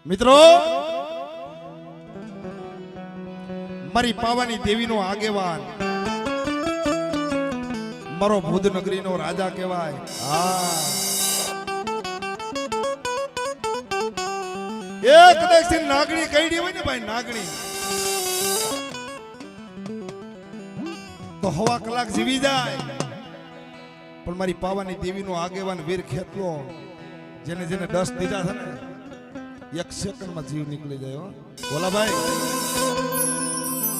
મિત્રો મારી પાવાની દેવીનો આગેવાન મારો ભૂદનગરીનો રાજા કહેવાય. હા એક દેશની નાગણી કઈડી હોય ને ભાઈ, નાગણી તો હવા કલાક જીવી જાય, પણ મારી પાવાની દેવીનો આગેવાન વીર ખેતલો જેને જેને 10 દીધા છે ને 1 સેકન્ડમાં જીવ નીકળી જાય. બોલા ભાઈ,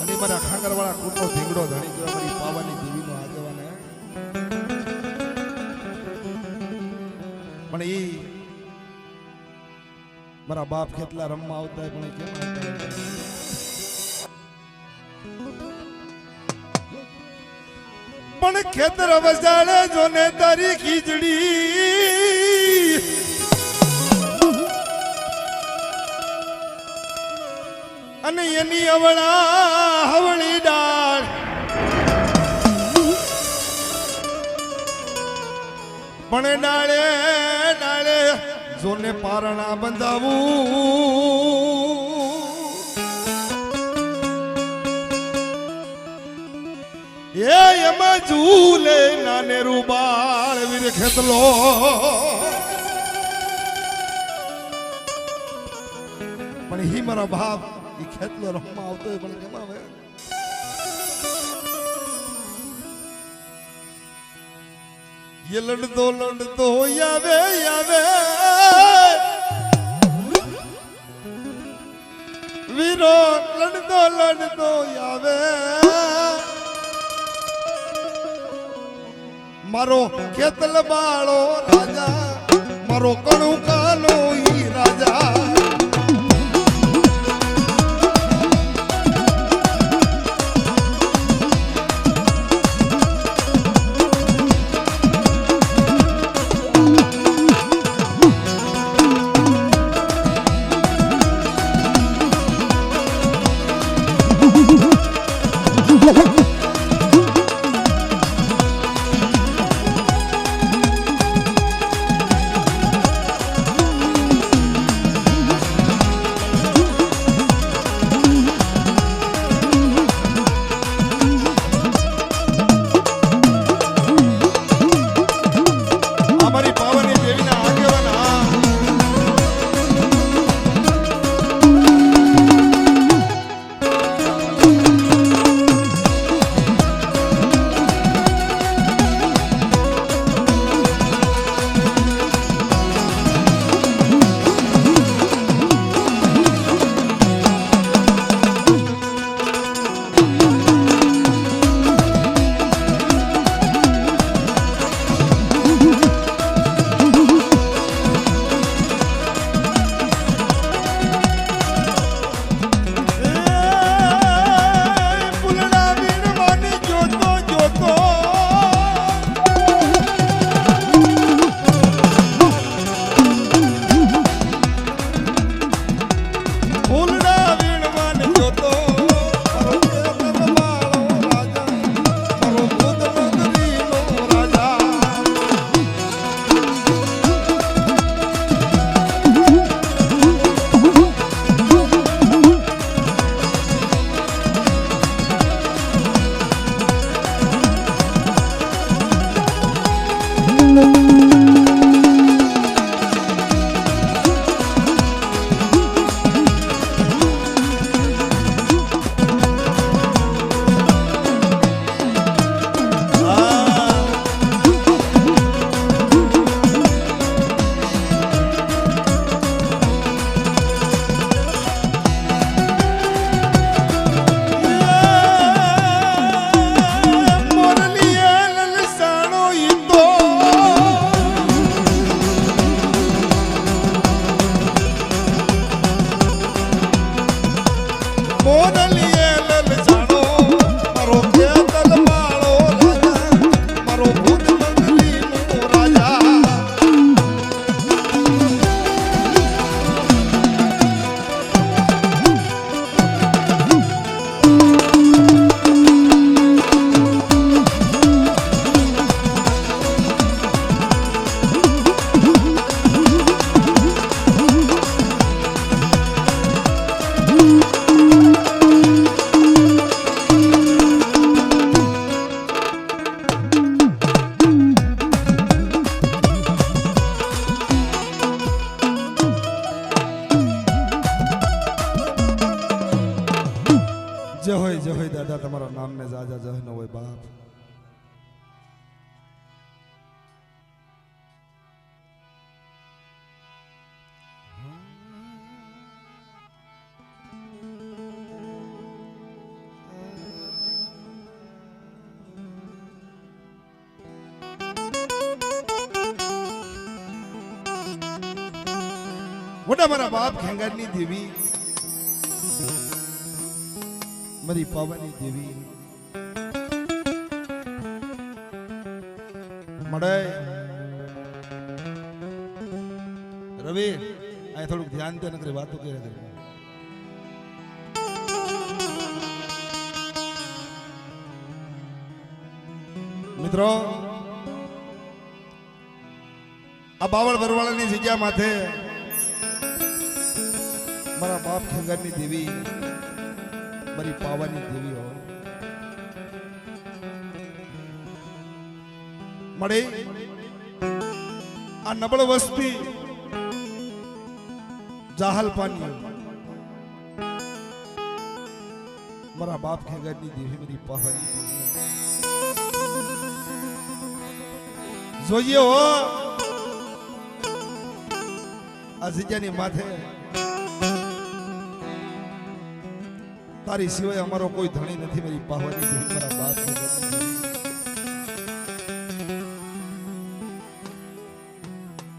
અને મારા ખાંગરવાળા કુટનો ધીંગડો ધણી ગયો મારી પાવાની દેવીનો આગેવાન. પણ એ મારા બાપ ખેતલા રમવા આવતા હોય, પણ કેમ આવતા? પણ ખેતર વસાડે જોને તારી ખીચડી, અને એની અવળા હવળી ડાળ, પણ ડાળે ડાળે જોને પારણા બંધાવું, એમાં ઝૂલે નાને રૂબાળ વીર ખેતલો. પણ હી મારા બાપ ઈ ખેતલો રમવા આવતો હોય, પણ કેમ આવે? એ લડતો લડતો આવે આવે વીરો, લડતો લડતો આવે મારો ખેતલ બાળો રાજા, મારો કણું કાનો ઈ રાજા. બધા તમારા નામને જાજા જહ ન હોય બાપ. મોટા મારા બાપ ખેંગારની દેવી, મારી પાવાની દેવી મળે. રવિ આ થોડુંક ધ્યાન દે, નકરી વાતો કર્યા કરે. મિત્રો આ બાવળ બરવાળાની જગ્યા માથે મારા બાપ ખેંગારની દેવી, મારી પાવાની દેવી હો મળે. આ નબળ વસ્તી જાહલ પાની મારા બાપ ખેંગારની દેવી, મારી પાવાની દેવી જોઈએ હો. આ જગ્યાની માથે તારી સિવાય અમારો કોઈ ધણી નથી, મારી પાવાની દેવી, મારા બાપ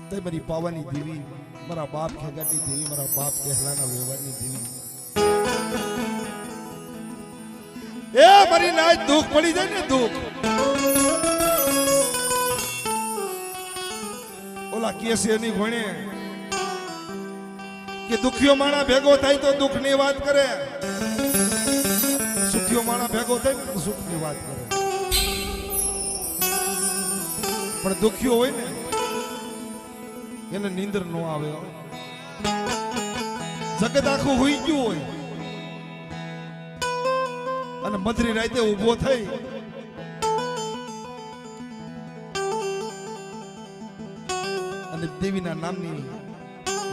તે મારી પાવાની દેવી, મારા બાપ ખેગાની દેવી, મારા બાપ કહેલાના વ્યવહારની દેવી. એ મારી નાય દુઃખ પડી જાય ને, દુઃખ ઓલા કેસે ની ઘોણે કે દુખિયો માણા ભેગો થાય તો દુઃખ ની વાત કરે, સુખિયો માણા ભેગો થાય ને તો સુખ ની વાત કરે. પણ દુખિયો હોય ને એને નીંદર નો આવે. જગત આખું હોઈ ગયું હોય અને મધરી રાતે ઉભો થઈ અને દેવીના નામની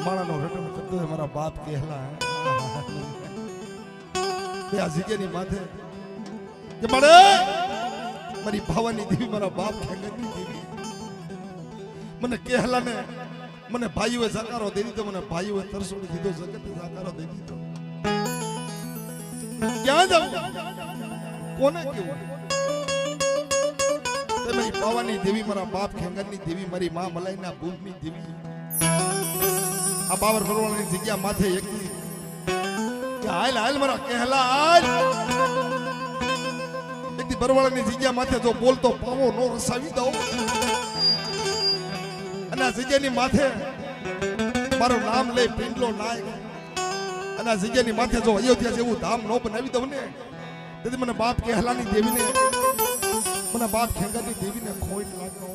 માળાનો રટણ કરતો હોય મારા બાપ કહેલા. આ જગ્યાની માથે કે મળે મારી ભાવાની દેવી, મારા બાપ ખેંગાની દેવી, મને કહેલા ને મને ભાઈઓએ સાકારો દઈ દીધો, મને ભાઈઓએ તરસોડી દીધો, જગતે સાકારો દઈ દીધો. ક્યાં જાઉં, કોને કેવું? મારી પાવાની દેવી, મારા બાપ ખેંગાની દેવી, મારી માં મલાઈના ભૂમની દેવી. આ બાવર ભરવાળાની જગ્યા માથે એકલી કે હાલ હાલ મારા કહેલા હાલ. એકદી ભરવાળાની જગ્યા માથે જો બોલતો પાવો નો રસાવી દઉં અને આ જગ્યાની માથે મારું નામ લઈ પિંડલો નાય અને આ જગ્યાની માથે જો અયોધ્યા જેવું ધામ નો બનાવી દઉં ને, તેથી મને બાપ કહેલાની દેવીને, મને બાપ ખેંગાની દેવીને ખોટ લાગતો.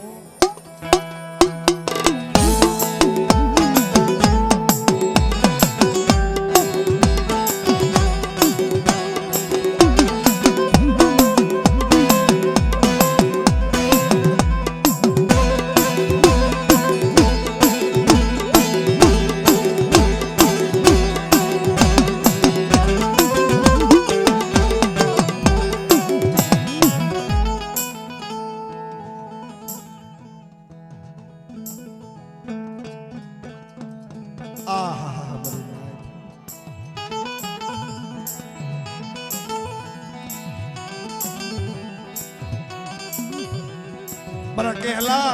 મારા કહેલા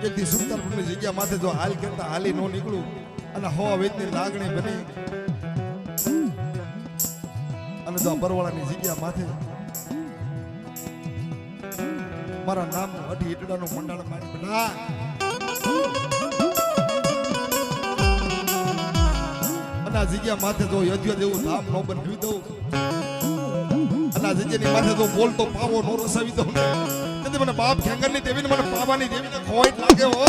એકથી સુલતાનપુરની જગ્યા માથે જો હાલ કરતા હાલી નો નીકળું અને હવા વેદની લાગણી બની અને જો બરવાળાની જગ્યા માથે મારા નામ અઢી ઈટડાનું મંડાળ મારી બના અને આ જગ્યા માથે જો અયોધ્યા જેવું ધામ નો બનાવી દઉં અને આ જગ્યાની માથે જો બોલતો પાવો નો રસાવી દઉં ને, મને બાપ ખેંગારની દેવીને, મને પાવાની દેવીને ખોટ લાગે હો.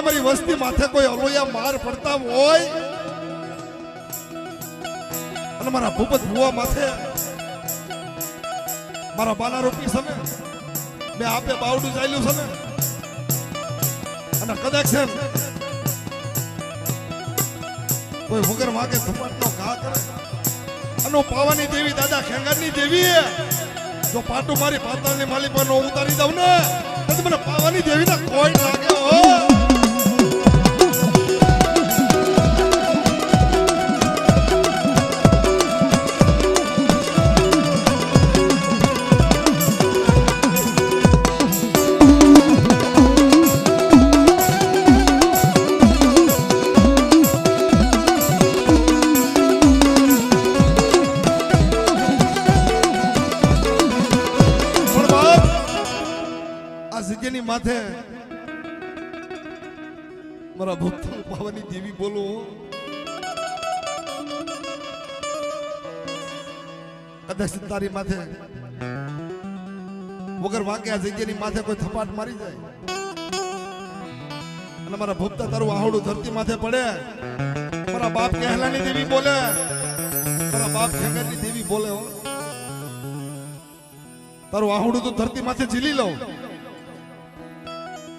મારી વસ્તી માથે કોઈ અલોયા માર પડતા હોય અને મારા ભૂપત ભુવા માથે મારા બાલા રોપી સમે મેં આપે બાવડું ચાલ્યું છે ને અને કદાચ છે કોઈ વગર વાગે થપાટનો ઘા કરે અને પાવાની દેવી દાદા ખેંગારની દેવી જો પાટું મારી પાતાળની માલી પર નો ઉતારી દઉં ને તો મને પાવાની દેવીના કોઈ લાગે હો માથે મારા ભક્ત પાવાની દેવી બોલો કદાચ તારી માથે વગર વાંકે આ જગ્યાની માથે કોઈ થપાટ મારી જાય અને મારા ભક્ત તારું આહડું ધરતી માથે પડે મારા બાપ કહેલાની દેવી બોલે મારા બાપ ખેંગરની દેવી બોલે તારું આહડું તો ધરતી માથે ઝીલી લઉં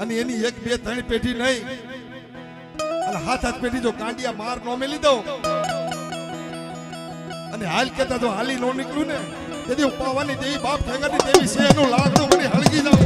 અને એની એક બે ત્રણ પેઢી નહીં અને હાથ પેઢી જો કાંડિયા માર નો મેલી દઉં અને હાલ કેતા જો હાલી નો નીકળું ને તેથી હું પાવાની દેવી બાપ ખેંગાની દેવી છે એનું લાગતું મને હળગી જાવ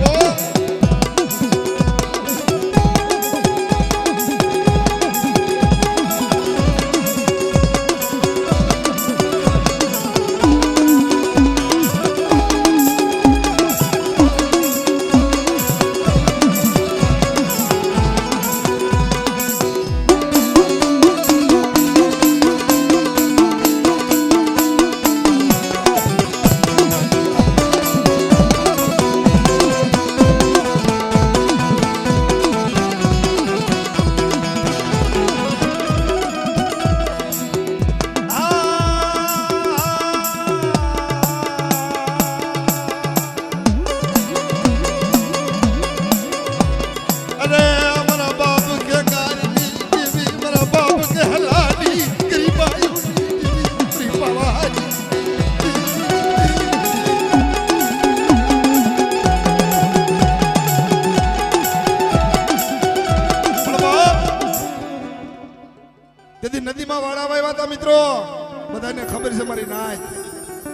નદીમાં વાળા વાવ્યા હતા મિત્રો બધાને ખબર છે મારી નાચ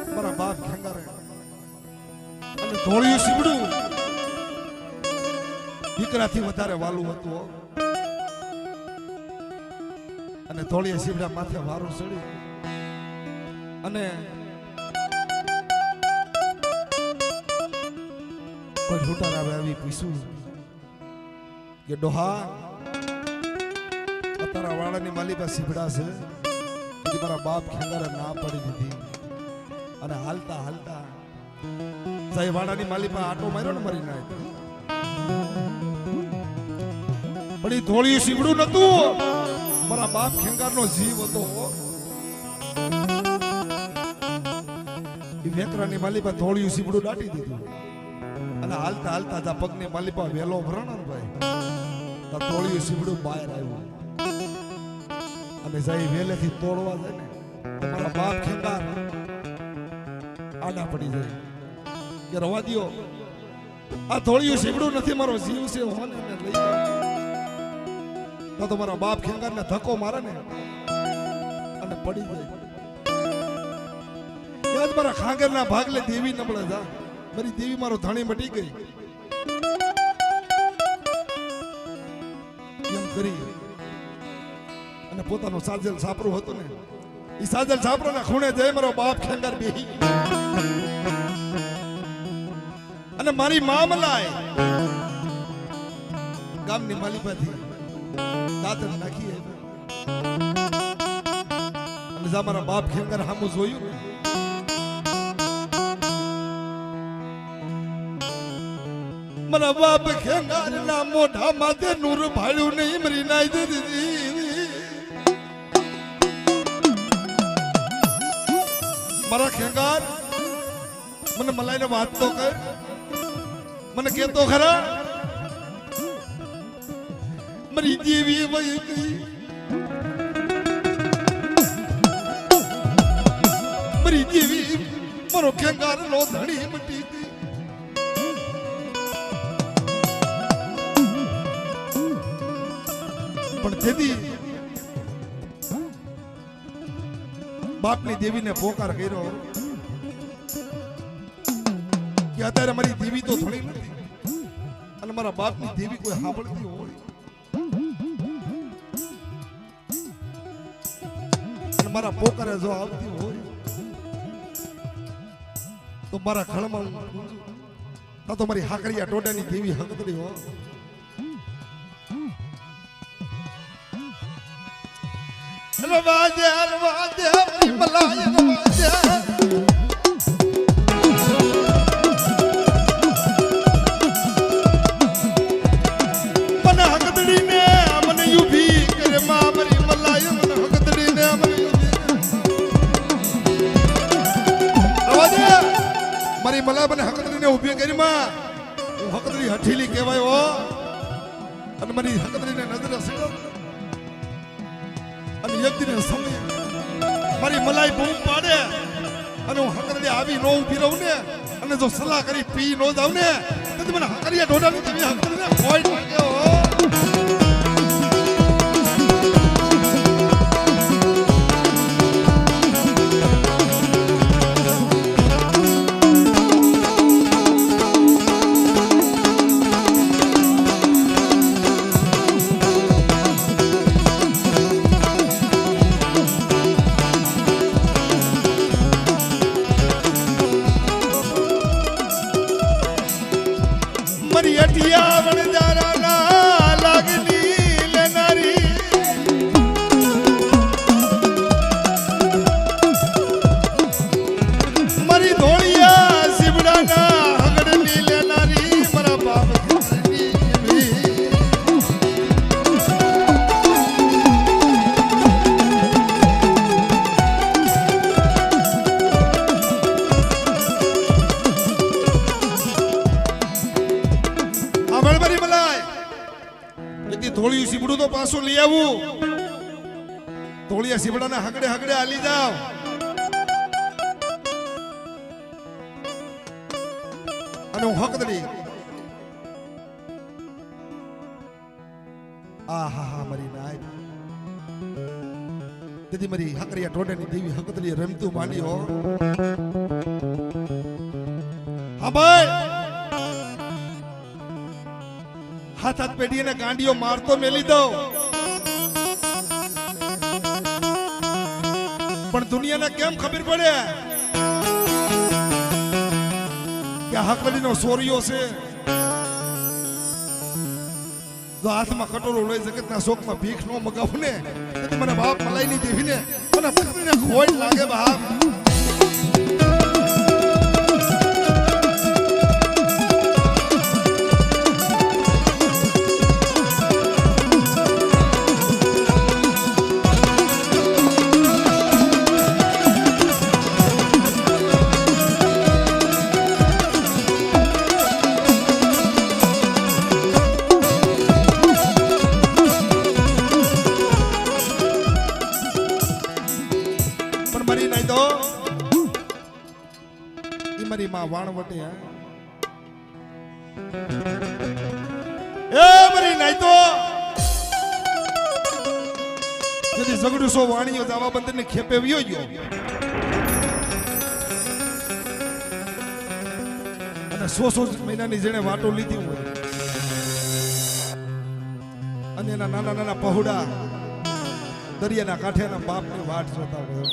મારા બાપ ખેંગારે અને ધોળિયું સીબડું દીકરાથી વધારે વાલું હતું અને ધોળિયા સીબડા માથે વારું ચડી અને કોઈ લૂંટાર આવે આવી પૂછ્યું કે ડોહા તારા વાળાની માલી પાસે સીબડા છે કે મારા બાપ ખેંગારે ના પડી દીધી અને હાલતા હાલતા સાહેબ વાળાની માલી પાસે આટો માર્યો ને મરી નાય પણ એ ધોળિયું સીબડું નતું મારા બાપ ખેંગારનો જીવ હતો એ વેકરાની માલી પાસે ધોળિયું સીબડું દાટી દીધું અને હાલતા હાલતા જા પગની માલી પાસે વેલો ભરણ ભાઈ તા ધોળિયું સીબડું બહાર આવ્યું અને જાય વેલેથી તોડવા જાય ને તમારા બાપ ખેંગાર આડા પડી જાય કે રવા દયો આ ધોળિયું સીબડું નથી મારો જીવ છે હોને ને લઈ જાય તો મારા બાપ ખેંગાર ને ધક્કો મારે ને અને પડી જાય યાદ મારા ખાંગર ના ભાગલે દેવી નબળે જા મારી દેવી મારો ધણી મટી ગઈ એમ કરી અને પોતાનો સાજલ સાપરું હતું ને એ સાજલ સાપરાના ખૂણે જઈ મારો બાપ ખેંગાર બેહી અને મારી મામલાય ગામની માલિપાથી દાતર નાખી અને જા મારા બાપ ખેંગાર સામું જોયું મારા બાપ ખેંગાર ના મોઢા માથે નૂર ભાળ્યું નહીં મરી નાઈ દીધી મારા ખેંગાર મને મલાઈને વાત તો કર મને કેતો ખરા મારી દેવી વહી ગઈ, મારી દેવી મારો ખેંગાર નો ધણી મટી ગઈ. પણ તેથી બાપની દેવીને પોકાર કર્યો કે અત્યારે મારી દેવી તો ધણી નથી અને મારા બાપની દેવી કોઈ સાંભળતી હોય અને મારા પોકારે જો આવતી હોય તો મારા ખળમાં તો મારી હાકરિયા ટોટાની દેવી હકતરી હોય. રવાજે રવાજે મલાય રવાજે મને હકતડી ને મને યુભી કરે માં મારી મલાય મને હકતડી ને મને યુભી રવાજે મારી મલાય મને હકતડી ને ઉભી કરી માં હું હકતડી હઠીલી કહેવાય હો અને મારી હકતડી ને નજર હસડો અને યજ્ઞ સમય મારી મલાઈ બૂમ પાડે અને હું હકરડી આવી નો ઊભી રહું ને અને જો સલાહ કરી પી નો જાવ ને તો મને હકરિયા ઢોડાની તમે હકરડીને ફોઈ લાગ્યો. મારી અટિયા વણજારાના લાગણી લેનારી મારી ધોળિયા શિવડાના હગડની લેનારી મારા બાપ ધોળિયું સીબડું તો પાછું લઈ આવું. ધોળિયા સીબડાના હગડે હગડે હાલી જાવ. અને હું હકદડી આ હા હા મારી નાય તેથી મારી હકરિયા ટોટાની દેવી હકદડી રમતું માંડી હો. હા ભાઈ હાથ હાથ પેઢીને ગાંડીઓ મારતો મેલી દઉં પણ દુનિયાને કેમ ખબર પડે કે હકડીનો સોરિયો છે જો હાથમાં કટોરો લઈ જગતના શોકમાં ભીખ નો મગાવું ને મને બાપ મલાઈની દેવીને મને પકડીને ખોટ લાગે બાપ. મારી માં વાણવટે એ મારી નાઈ તો જદી ઝઘડું સો વાણીઓ દાવા બંદર ને ખેપે વ્યો ગયો અને 100 મહિનાની જેણે વાટો લીધી હોય અને એના નાના નાના પહોડા દરિયાના કાંઠેના બાપની વાટ જોતા હોય.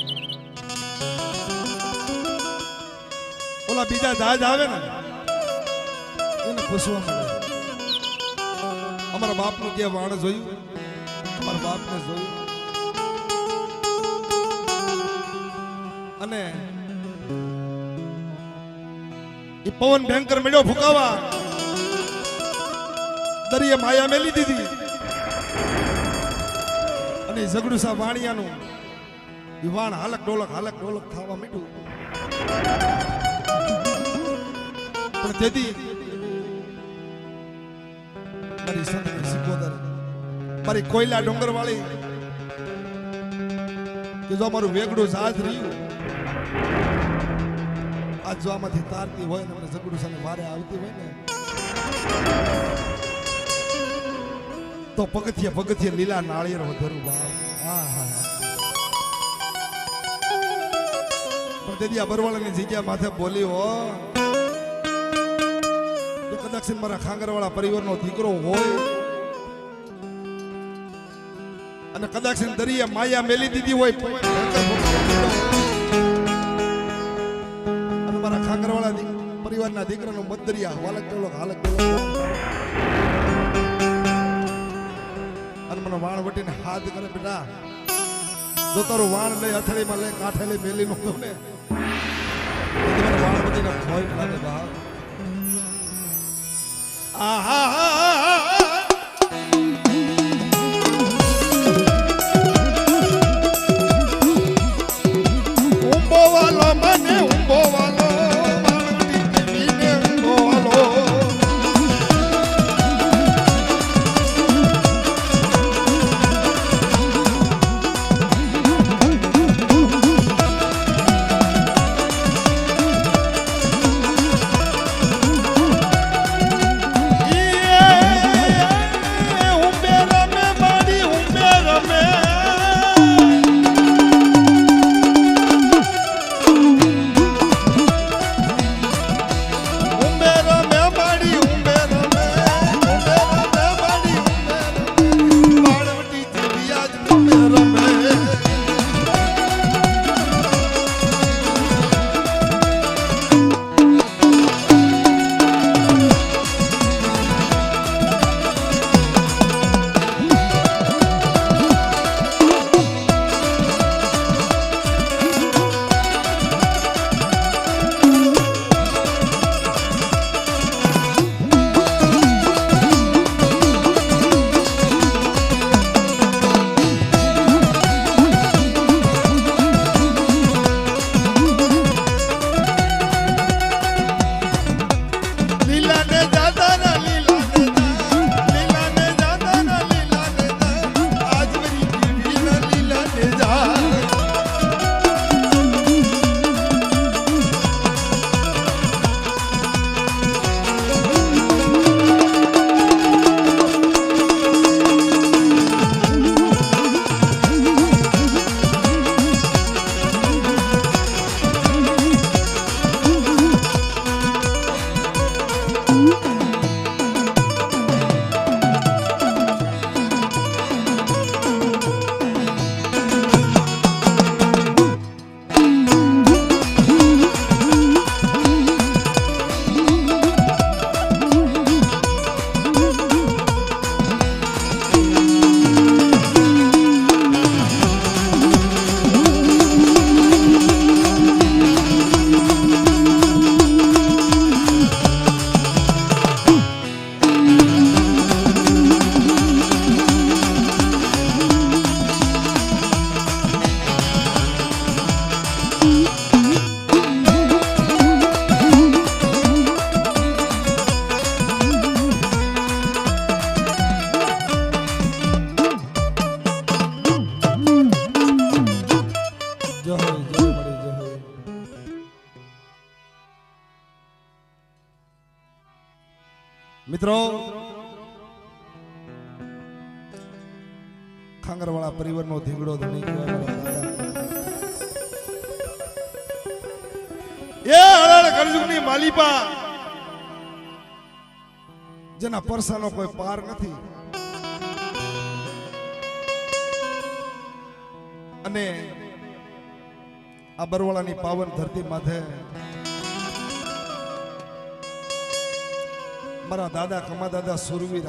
ઓલા બીજા જહાજ આવે ને એને ખુશવા મળે. અમારા બાપનું જે વાણ જોયું અમારા બાપને જોયું અને એ પવન ભયંકર મેળ્યો ફૂંકાવા દરિયે માયા મેલી દીધી અને ઝઘડું સા વાણિયાનું એ વાણ હાલક ડોલક થવા માંડ્યું. પણ તેથી મારી સંતની સિકોદર મારી કોયલા ડુંગર વાળી કે જો અમારું વેગડું જહાજ રહ્યું આજ જો આમાંથી તારતી હોય ને મને ઝઘડું સામે વારે આવતી હોય ને તો પગથિયે લીલા નાળિયેર વધારું બાપ પણ તેથી આ બરવાળાની જગ્યા માથે બોલી હો જો કદાચ મારા ખાંગરવાળા પરિવારનો દીકરો હોય અને કદાચ દરિયા માયા મેલી દીધી હોય અને મારા ખાંગરવાળા પરિવારના દીકરાનો મદરિયા વાલક ડોલક હાલક ડોલક અને મને વાણ વટીને હાથ કરે બેટા જો તારું વાણ લઈ અથડીમાં લઈ કાંઠે લઈ મેલી નો ને વાણ વટીને ભોય લાગે બાપ મિત્રો ખાંગરવાળા પરિવારનો ધીંગડો ધણી એ હળળ કરજુગની માલિપા જેના પરસાનો કોઈ પાર નથી અને આ બરવાળાની પાવન ધરતી માથે મારા દાદા કમા દાદા સુરવીર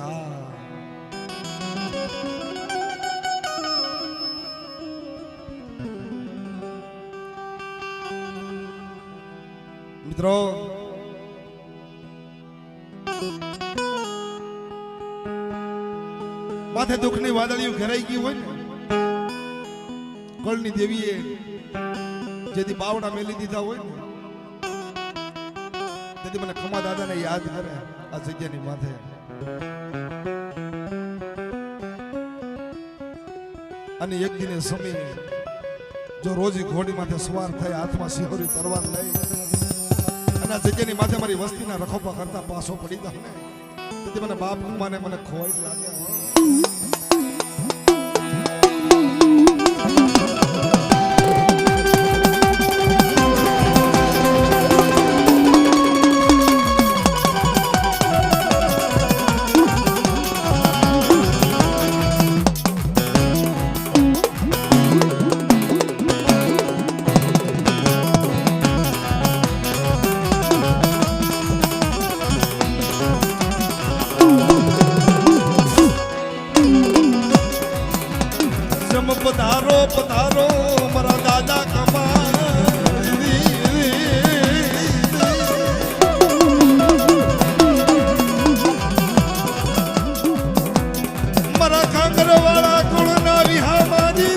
મિત્રો માથે દુઃખની વાદળિયું ઘેરાઈ ગયું હોય ને કળની દેવીએ જેથી બાવડા મેલી દીધા હોય ને તેથી મને ખમા દાદાને યાદ કરે આ જગ્યાની માથે અને એક દિને સમય જો રોજી ઘોડી માથે સવાર થાય હાથમાં સિહોરી તરવાર લઈ અને આ જગ્યાની માથે મારી વસ્તીના રખોપા કરતા પાછો પડી જાવ ને તેથી મને બાપ મને મને ખોવાઈ લાગે પધારો પધારો મારા દાદા મારા કાંગર વાળા કુળના વિહામાજી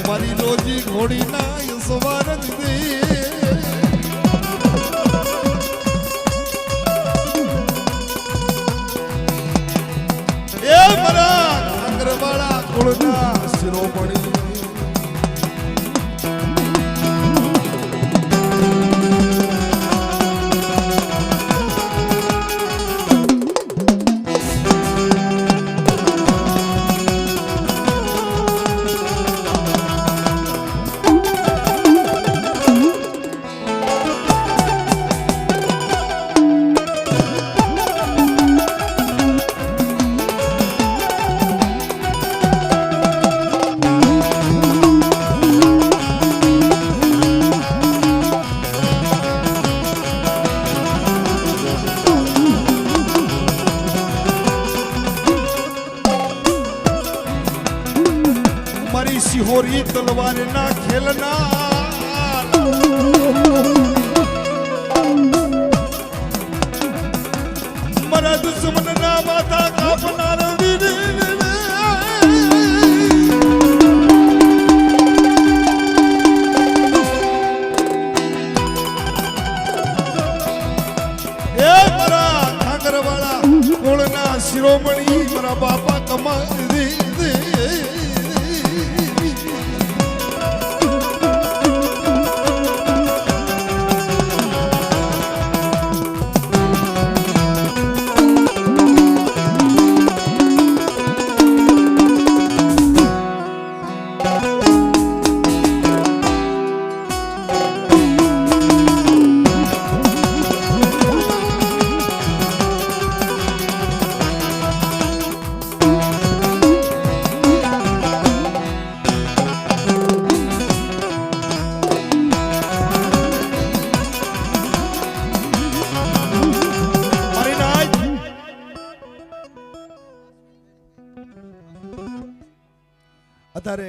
મારી રોજી ઘોડી ના સવાર એ મારા આંગરવાળા કુળના શિરોમણી મારી સિહોરી તલવાર ના ખેલના મારા દુશ્મન ના માથા કાપનાર એ મારા ઠાકર વાળા કોળના શિરોમણી મારા બાપા કમાઈ અત્યારે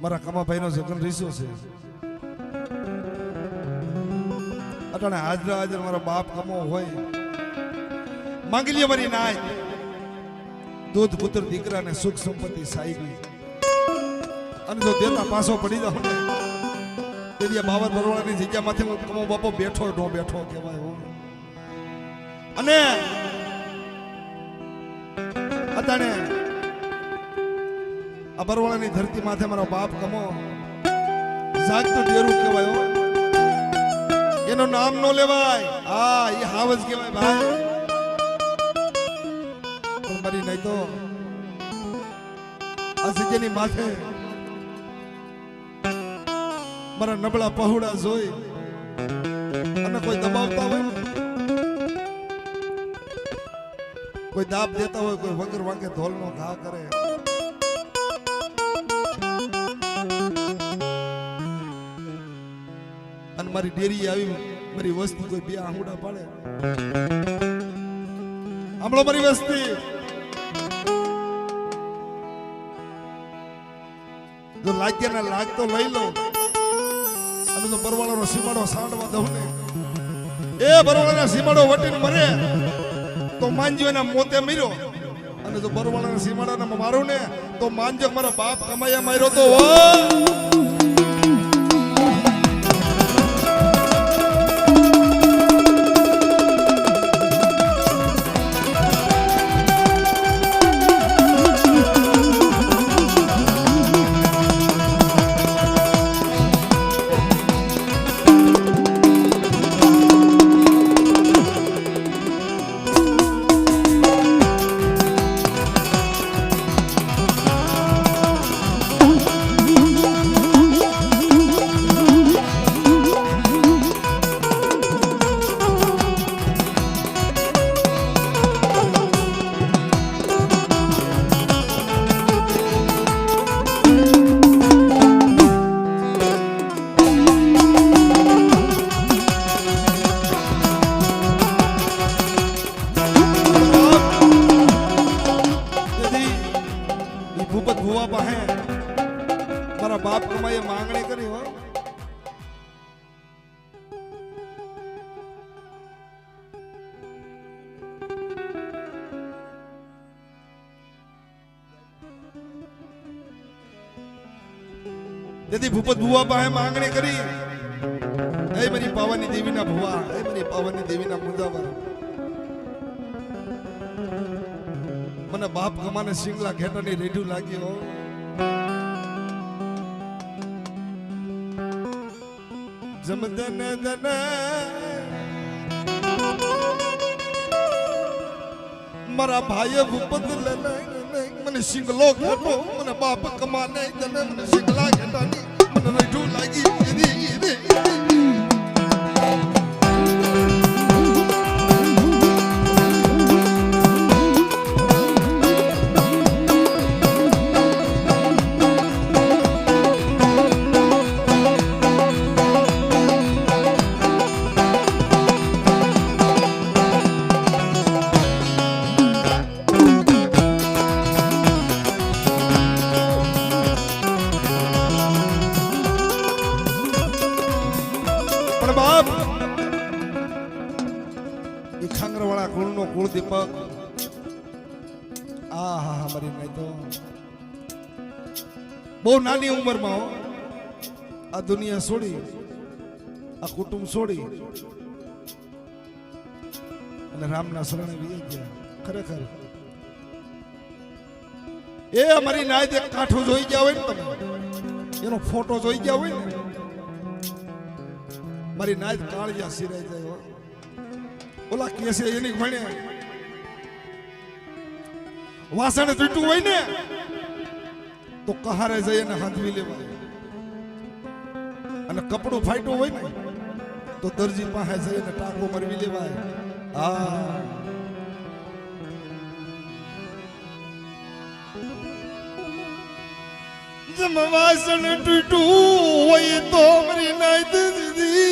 મારા કમાભાઈ નો જગન રીસો છે અટાણે હાજરા હાજર મારા બાપ કમો હોય માંગી લે મારી નાય દૂધ પુત્ર દીકરાને સુખ સંપત્તિ સાઈબી અને જો દેતા પાછો પડી જાવ ને તેની બાવર બરવાળાની જગ્યામાંથી હું કમો બાપો બેઠો નો બેઠો કહેવાય હો અને અટાણે આ બરવાળાની ધરતી માથે મારો બાપ કમો જાગતું ડેરું કહેવાય હો એનું નામ નો લેવાય હા એ હાવજ કહેવાય ભાઈ મારી નહીં તો આ જગ્યાની માથે મારા નબળા પહોળા જોઈ અને કોઈ દબાવતા હોય કોઈ દાબ દેતા હોય કોઈ વગર વાંકે ધોલનો ઘા કરે અને મારી ડેરી આવી મારી વસ્તી કોઈ બે આંગુડા પાડે આમળો મારી વસ્તી જો લાગ્યા ને લાગ તો લઈ લો અને જો બરવાળાનો સીમાડો સાંડવા દઉં ને એ બરવાળાના સીમાડો વટીને મરે તો માનજો એના મોતે મર્યો અને જો બરવાળાના સીમાડાને મારું ને તો માનજો મારા બાપ કમાયા માર્યો તો મારા બાપ કમાઈએ માંગણી કરી હો તેથી ભૂપત ભુવા પાસે માંગણી કરી એ મારી પાવાની દેવીના ભુવા એ મારી પાવાની દેવીના મુંદાવર મને બાપ કમાને સિંગલા ઘેટાની રેડ્યું લાગ્યો જમદન દન મારા ભાઈએ ભૂપત મને સિંગલો ઘેટો મને બાપ કમાને મને સિંગલા ઘેટાની મને રેડ્યું લાગી ખાંગરવાળા કુળનો કુળ દીપક મારી નહીં તો બહુ નાની ઉંમરમાં આ દુનિયા છોડી આ કુટુંબ છોડી અને રામના શરણે વી ગયા ખરેખર એ અમારી નાય એક કાઠું જોઈ ગયા હોય ને તમે એનો ફોટો જોઈ ગયા હોય ને મારી નાય કાળિયા સિરાઈ જાય ઓલા કેસે એની ભણે વાસણ તૂટ્યું હોય ને તો કહારે જઈને હાંધવી લેવાય અને કપડું ફાટ્યું હોય ને તો દરજી પાસે જઈને ટાંકો મરવી લેવાય જમ વાસણ તૂટ્યું હોય તો મારી નાય દીદી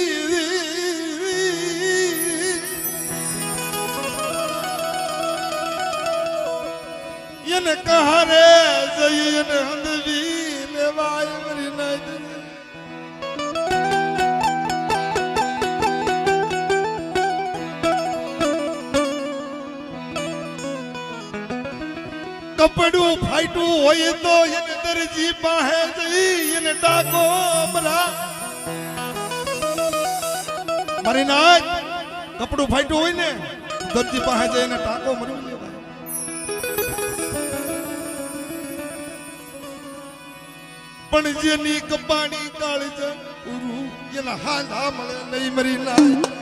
એને કહારે જઈને હંદવી લેવાય મરી નાય કપડું ફાટ્યું હોય તો એને દરજી પાસે જઈ એને ટાકો બરા મારી નાય કપડું ફાટ્યું હોય ને દરજી પાસે જઈ એને ટાકો મરી લેવાય પણ જેની કપાણી કાળજ ઉરુ એના હાંધા મળે નહીં મરી નાય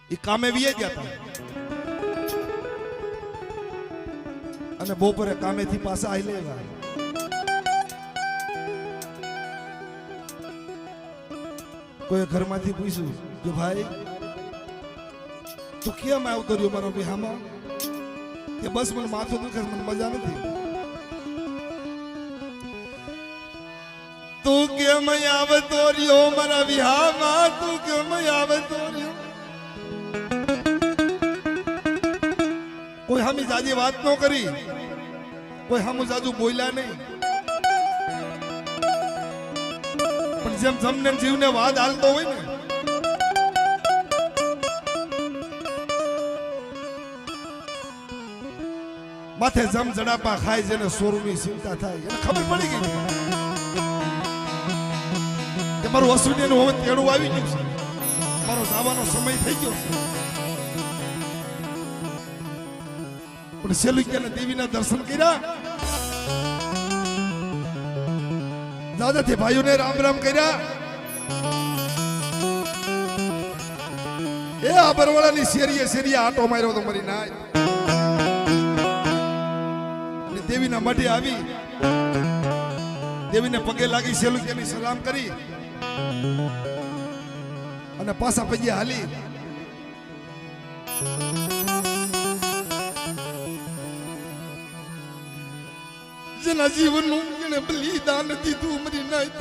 એ કામે વીએ ગયા હતા અને બપોરે કામેથી પાછા આવી લેવા કોઈ ઘરમાંથી પૂછ્યું કે ભાઈ તું કેમ આવતો રહ્યો મારો વિહામાં કે બસ મને માથું દુખે મને મજા નથી. તું કેમ આવતો રહ્યો મારા વિહામાં, તું કેમ આવતો રહ્યો. કોઈ હામી જાજી વાત ન કરી, કોઈ હામું જાજુ બોલ્યા નહીં, પણ જેમ જમને જીવને વાદ હાલતો હોય ને માથે જમ જડાપા ખાય જેને સોરની ચિંતા થાય એને ખબર પડી ગઈ કે મારું અશ્વિનીનું હવે તેડું આવી ગયું છે, મારો જવાનો સમય થઈ ગયો છે. પણ સેલુક્યાના દેવીના દર્શન કર્યા, દાદાથી ભાઈઓને રામ રામ કર્યા. એ આ બરવાળાની શેરીએ આટો માર્યો તો મરી નાય. દેવીના મઢે આવી, દેવીને પગે લાગી, સેલુક્યાની સલામ કરી અને પાછા પગે હાલી. જેના જીવનનું એને બલિદાન દીધું મરી નાય.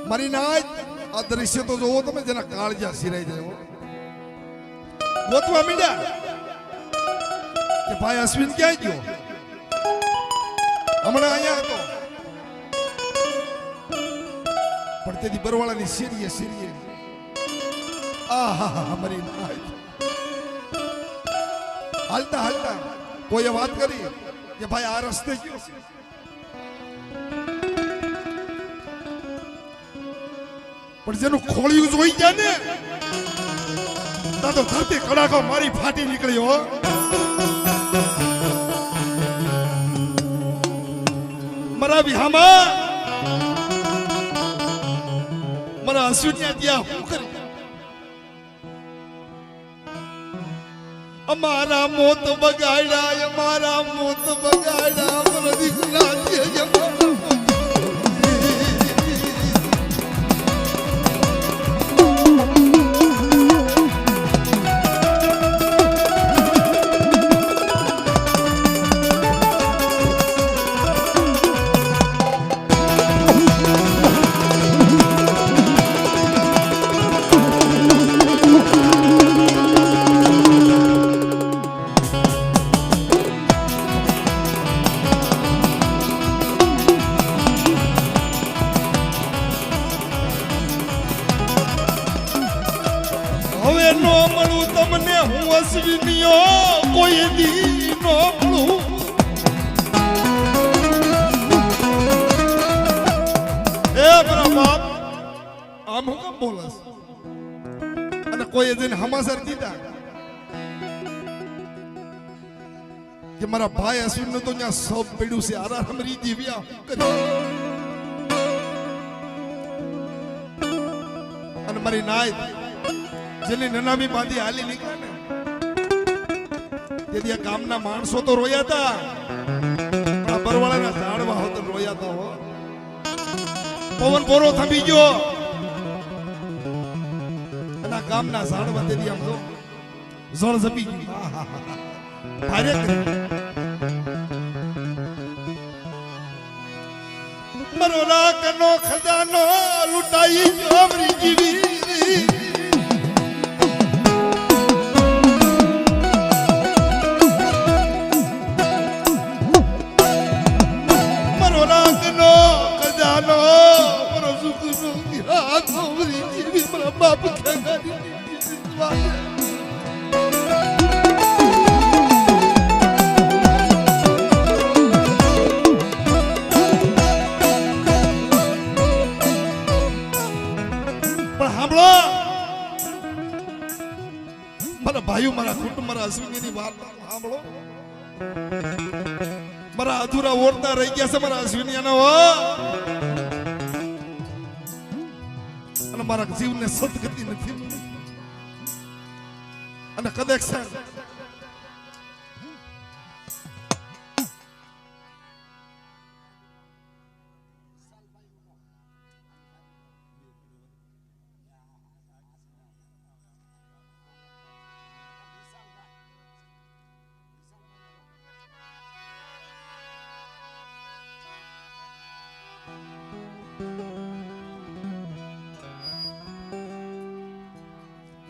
મારી નાય આ દ્રશ્ય તો જોવો તમે, જેના કાળજા સિરાઈ જાય. ગોતવા મીડ્યા કે ભાઈ અશ્વિન ક્યાં ગયો, હમણાં અહીંયા હતો. પણ તેથી બરવાળાની શેરીએ આહા મરી નાય. હાલતા હાલતા કોઈએ વાત કરી કે ભાઈ આ રસ્તે ગયો છે. પણ જેનું ખોળિયું જોઈ ગયા ને તો ધરતી કડાકો મારી ફાટી નીકળ્યો. મારા વિહામાં મારા અશ્વિન્યા ત્યાં હું કરી અમારા મોત બગાડ્યા, અમારા મોત બગાડ્યા, મારા દીકરા છે કોઈ દી નો મળું. એ મારા બાપ આમ હું કેમ બોલસ? અને કોઈ જઈને હમાસર દીધા કે મારા ભાઈ અશ્વિન નું તો ત્યાં સબ પડ્યું છે, આરા હમરી જીવ્યા અને મારી નાય જેની નનામી બાંધી હાલી નીકળ્યા ને તેથી આ ગામના માણસો તો રોયા હતા, આ બરવાળાના ઝાડવા હોત રોયા હતા. હો પવન બોરો થંભી ગયો અને આ ગામના ઝાડવા તેથી આમ તો જળ જપી ગયું. ભારે મરો રાખનો ખજાનો લૂંટાઈ ગયો અમરી જીવી. બાપ મારા ભાઈઓ, મારા કુટુંબ, મારા અશ્વિનીની વાત સાંભળો. મારા અધૂરા ઓરતા રહી ગયા છે મારા અશ્વિનીયાના. અને મારા જીવને સદગતિ નથી અને કદાચ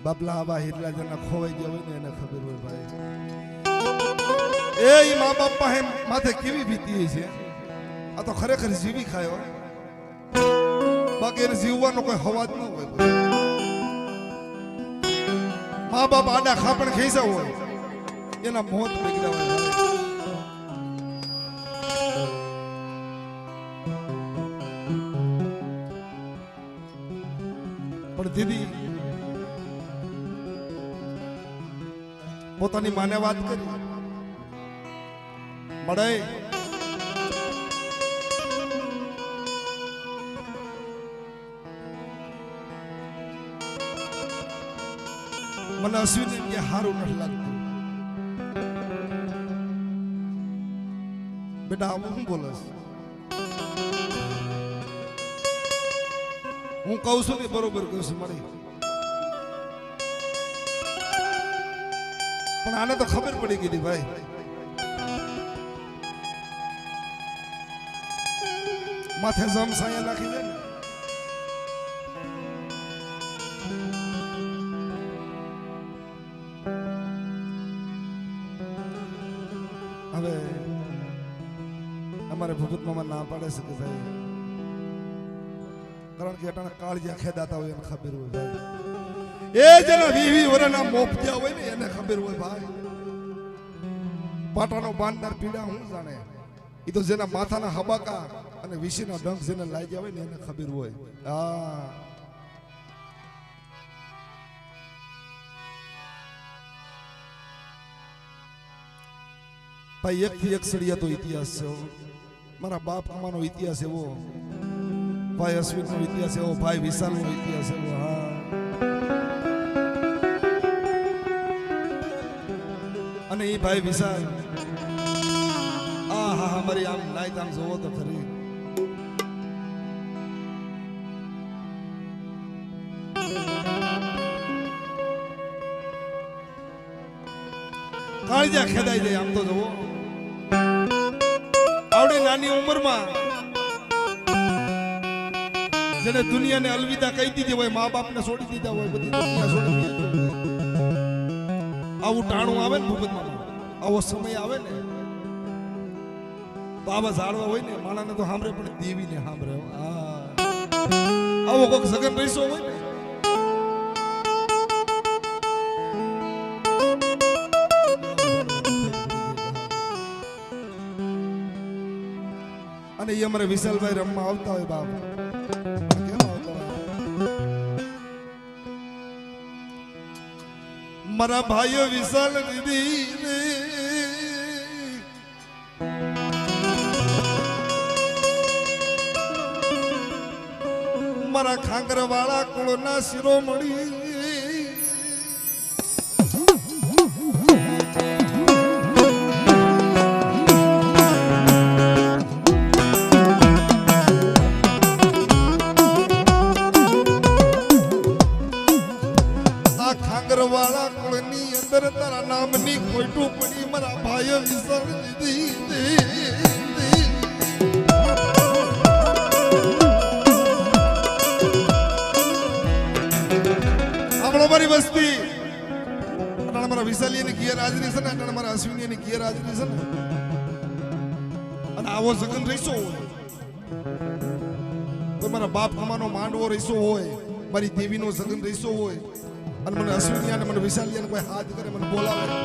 બાપલા આવા હિરલા જેના ખોવાઈ ગયા હોય ને એને ખબર હોય ભાઈ એ મા બાપ પાસે માથે કેવી વીતી છે આ તો ખરેખર જીવી ખાયો બાકી એને જીવવાનો કોઈ હવાજ ન હોય મા બાપ આડા ખાપણ ખેંચા હોય એના મોત બગડ્યા હોય પણ દીદી પોતાની માને વાત કરી મળે મને અશ્વિન કે હારું નથી લાગતું બેટા આવું હું બોલસ હું કહું છું ને બરોબર કહું છું મારી પણ આને તો ખબર પડી ગઈ ભાઈ માથે જમ સાયા નાખી દે હવે અમારે ભૂપત મામા ના પાડે છે કે ભાઈ કારણ કે અટાણે કાળજિયા ખેદાતા હોય એને ખબર હોય ભાઈ એ જેના 20 વર્ષના મોપત્યા હોય ને એને ખબર હોય ભાઈ પાટાનો બાંધનાર પીડા હું જાણે એ તો જેના માથાના હબાકા અને વિશીના ડંખ જેને લાગ્યા હોય ને એને ખબર હોય હા ભાઈ એક થી એક સળિયા તો ઇતિહાસ છે મારા બાપ કમાનો ઇતિહાસ એવો ભાઈ અશ્વિન નો ઇતિહાસ એવો ભાઈ વિશાલ નો ઇતિહાસ એવો હા અને એ ભાઈ વિશાલ આ હા મારી આમ નાઈત આમ જોવો તો ખરી કાળજા ખેદાઈ જાય આમ તો જોવો આવડી નાની ઉંમરમાં જેને દુનિયાને અલવિદા કહી દીધી હોય મા બાપને છોડી દીધા હોય બધી દુનિયા છોડી દીધી આવું ટાણું આવે ને ભૂપતમાં આવો સમય આવે ને તો આવા ઝાડવા હોય ને માણાને તો સાંભળે પણ દેવીને સાંભળે આવો કોઈક સગન રહીશો હોય ને અને એ અમારે વિશાલભાઈ રમવા આવતા હોય બાપ મારા ભાઈઓ વિશાલ દીદી મારા ખાંગર વાળા કુળના શિરોમણી વાળા કુળની અંદર તારા નામની ખોટું પડી મારા ભાઈઓ વિશાલ દીદી આપણો મારી વસ્તી અટાણે મારા વિશાલીની ગેર હાજરી છે ને અટાણે મારા અશ્વિનીની ગેર હાજરી છે ને અને આવો સગન રહીશો હોય તો મારા બાપ કમાનો માંડવો રહીશો હોય મારી દેવીનો સગન રહીશો હોય અને મને અશ્વિનિયા મને વિશાલિયાને કોઈ હાથ કરે મને બોલાવે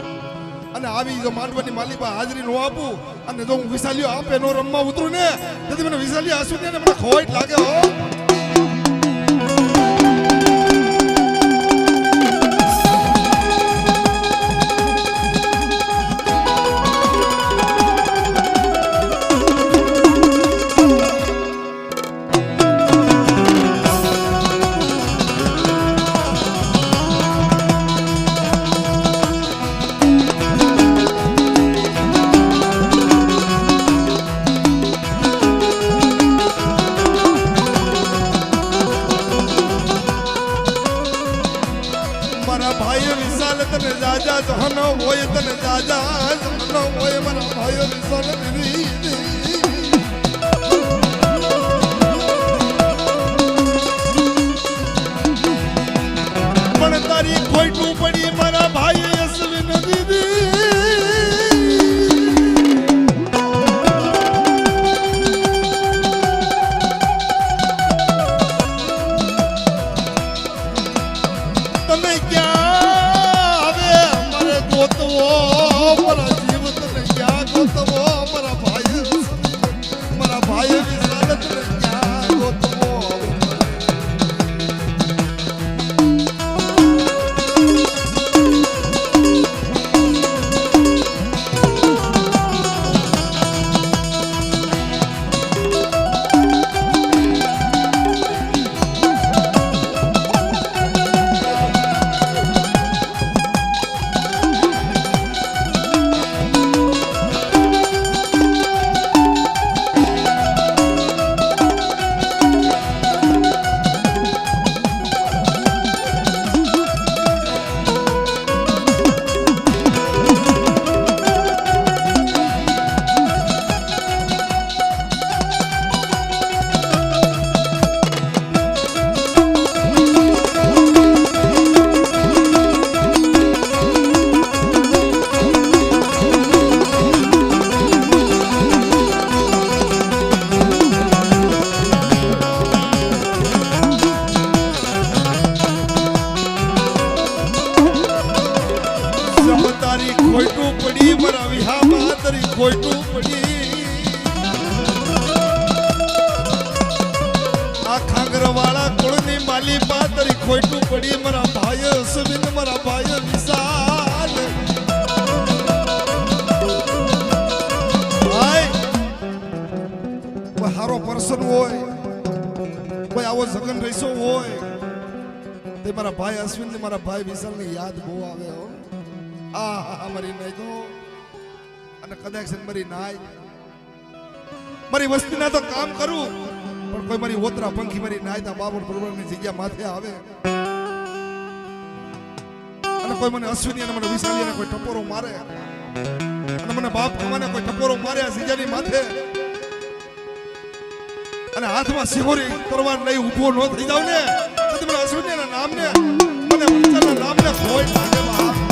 અને આવી જો માંડવાની માલિકા હાજરી નો આપું અને જો હું વિશાલિયો આપે નો રમવા ઉતરું ને તેથી મને વિશાલિયા અશ્વિનિયાને મને ખોટ લાગે હો તને જાજા જહનો હોય તને જાજા જહનો હોય મારા ભાઈઓ વિશાલ દીદી પણ તારી વાળા કુળની માલી પાતરી ખોટું પડી મારા ભાઈ અશ્વિન મારા ભાઈ વિશાલ ભાઈ કોઈ હારો પર્સન હોય કોઈ આવો જગન રહીશો હોય તે મારા ભાઈ અશ્વિન ને મારા ભાઈ વિશાલ ની યાદ બહુ આવે હો આ મારી નહીં તો અને કદાચ મારી નાય મારી વસ્તીના તો કામ કરું પણ કોઈ મારી ઓતરા પંખી મારી નાયતા બાબર પ્રભુની જગ્યા માથે આવે અને કોઈ મને અશ્વિની અને મને વિશાલી ને કોઈ ટપોરો મારે અને મને બાપ કમાને કોઈ ટપોરો મારે આ જગ્યાની માથે અને હાથમાં સિહોરી તરવાર લઈ ઊભો ન થઈ જાવ ને તો મને અશ્વિની ના નામને મને વંચાના નામને કોઈ લાગે બાપ